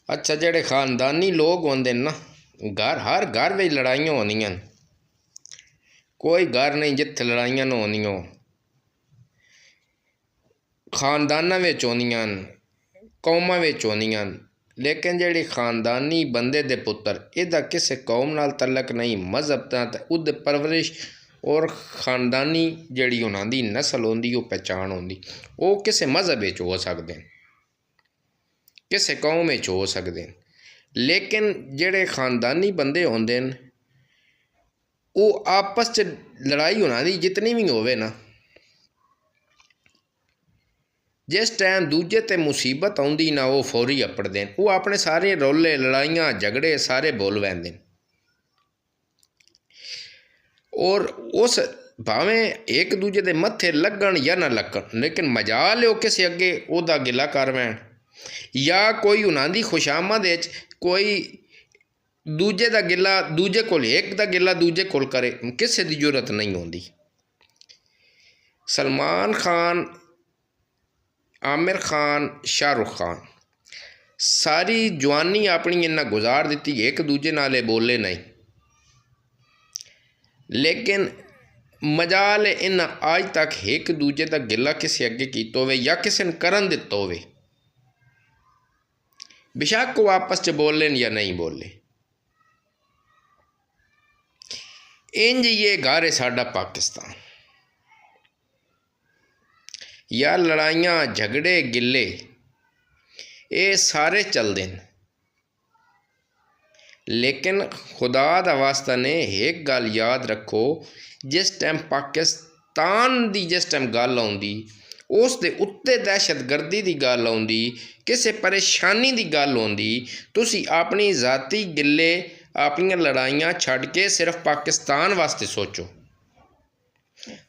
अच्छा जेडे खानदानी लोग होंदे ना घर हर घर में लड़ाइयां होंदियां कोई घर नहीं जिथे लड़ाइयां ना होंदियां खानदाना विच होंदियां कौमां विच होंदियां लेकिन जेड़ी खानदानी बंदे दे पुत्र इहदा किसी कौम नाल तलक नहीं मजहब दा ते उहदी परवरिश और खानदानी जेड़ी उन्हां दी नस्ल होंदी वो पहचान होंदी वो किसी मजहब विच हो सकदे किसी कौम विच हो सकदे लेकिन जेड़े खानदानी बंदे होंदे न वो आपस च लड़ाई उन्हां दी जितनी भी होवे ना जिस टाइम दूजे ते मुसीबत आउंदी ना वो फौरी अपड़दे न वो अपने सारे रोले लड़ाइयां झगड़े सारे बोल वैंदे न और उस भावें एक दूजे दे मत्थे लगन या ना लगन लेकिन मजाल है किसी अगे ओहदा गिला कर वैन या कोई उन्हां दी खुशामद विच कोई दूजे दा गिला दूजे कोल एक दा गिला दूजे कोल करे किसी दी जरूरत नहीं होंदी। सलमान खान आमिर खान शाहरुख खान सारी जवानी अपनी इन्ना गुजार दी एक दूजे नाले बोले नहीं लेकिन मजाल इन्ना आज तक एक दूजे का गिला किसी अगे कीता होवे या किसी ने करन दिता होवे बेशक वो आपस च बोलें या नहीं बोले इंज ये घर है साडा पाकिस्तान या लड़ाइयां झगड़े गिले ये सारे चलते हैं लेकिन खुदा दा वास्ता ने एक गल याद रखो जिस टाइम पाकिस्तान दी जिस टाइम गल आउंदी उस दे उत्ते दहशतगर्दी दी गल आउंदी किसी परेशानी दी गल आउंदी तुसी अपनी जाती गिले अपनी लड़ाइयां छड़ के सिर्फ पाकिस्तान वास्ते सोचो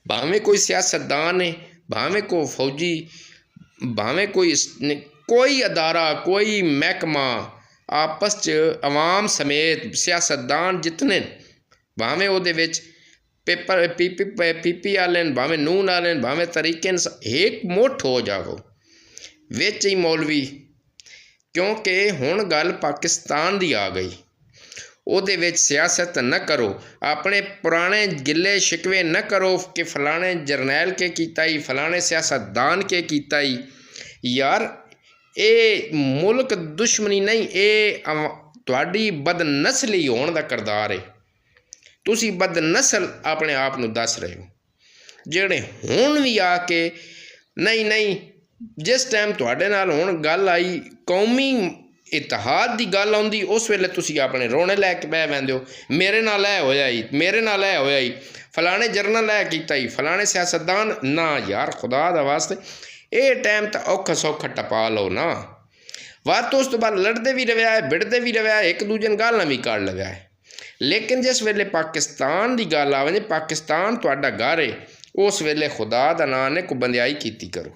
भावें कोई सियासतदान है भावें कोई फौजी भावें कोई अदारा कोई महकमा आपस च अवाम समेत सियासतदान जितने भावें उहदे विच पेपर पीपी वाले भावें नून वाले भावें तरीके एक मुठ हो जाओ विच ही मौलवी क्योंकि हुण गल पाकिस्तान दी आ गई उहदे विच सियासत न करो अपने पुराने गिले शिकवे न करो कि फलाने जरनैल के कीता ही फलाने सियासतदान के कीता ही यार ये मुल्क दुश्मनी नहीं ये तुहाडी बदनस्ली होने का करदार है तुसी बदनस्ल अपने आप नूं दस रहे हो जेड़े हुण भी आके नहीं जिस टाइम तुहाडे नाल हुण गल आई कौमी इतिहाद की गल आउंदी उस वेले तुसी अपने रोने लैके बह पैंदे हो मेरे नाल ऐ होया ही मेरे नाल ऐ होया ही फलाने जरनल ऐ कीता ही फलाने सियासतदान ना यार खुदा दा वास्ते ये टाइम तो औखा सौखा टपा लो ना वाद तो उस तो बाद लड़ते भी रहा है बिड़ते भी रहा है एक दूजे गालां भी कढ़ लगा है लेकिन जिस वेले पाकिस्तान की गल आवे पाकिस्तान तुहाडा घर है उस वेले खुदा दा नाम ने को बंदियाई कीती करो।